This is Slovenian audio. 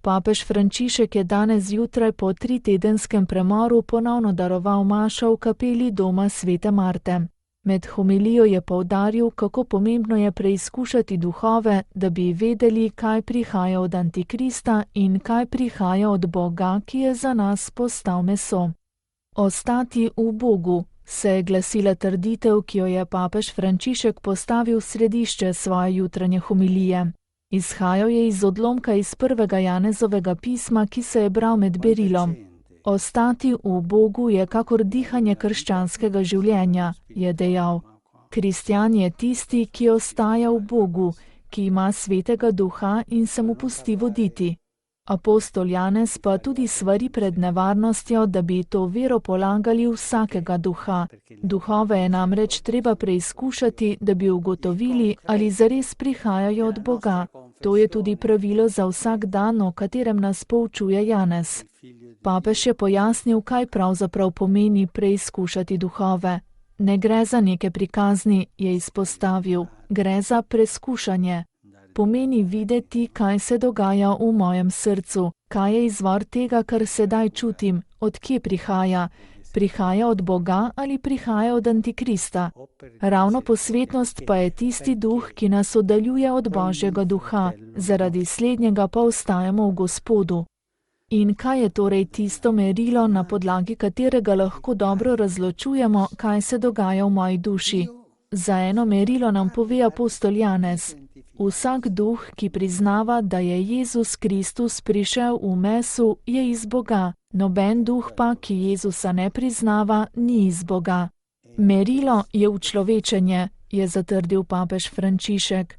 Papež Frančišek je danes zjutraj po 3-tedenskem premoru ponovno daroval mašo v kapeli doma Svete Marte. Med homilijo je poudaril, kako pomembno je preizkušati duhove, da bi vedeli, kaj prihaja od Antikrista in kaj prihaja od Boga, ki je za nas postal meso. Ostati v Bogu se je glasila trditev, ki jo je papež Frančišek postavil v središče svoje jutranje homilije. Izhajal je iz odlomka iz 1. Janezovega pisma, ki se je bral med berilom. Ostati v Bogu je kakor dihanje krščanskega življenja, je dejal. Kristjan je tisti, ki ostaja v Bogu, ki ima Svetega Duha in se mu pusti voditi. Apostol Janez pa tudi svari pred nevarnostjo, da bi to vero polagali v vsakega duha. Duhove je namreč treba preizkušati, da bi ugotovili, ali zares prihajajo od Boga. To je tudi pravilo za vsak dan, o katerem nas poučuje Janez. Papež je pojasnil, kaj pravzaprav pomeni preizkušati duhove. Ne gre za neke prikazni, je izpostavil, gre za preskušanje. Pomeni videti, kaj se dogaja v mojem srcu, kaj je izvor tega, kar sedaj čutim, od kje prihaja. Prihaja od Boga ali prihaja od Antikrista. Ravno posvetnost pa je tisti duh, ki nas oddaljuje od Božjega duha, zaradi slednjega pa ostajamo v Gospodu. In kaj je torej tisto merilo, na podlagi katerega lahko dobro razločujemo, kaj se dogaja v moji duši? Za eno merilo nam pove apostol Janez. Vsak duh, ki priznava, da je Jezus Kristus prišel v mesu, je iz Boga. Noben duh pa, ki Jezusa ne priznava, ni iz Boga. Merilo je učlovečenje, je zatrdil papež Frančišek.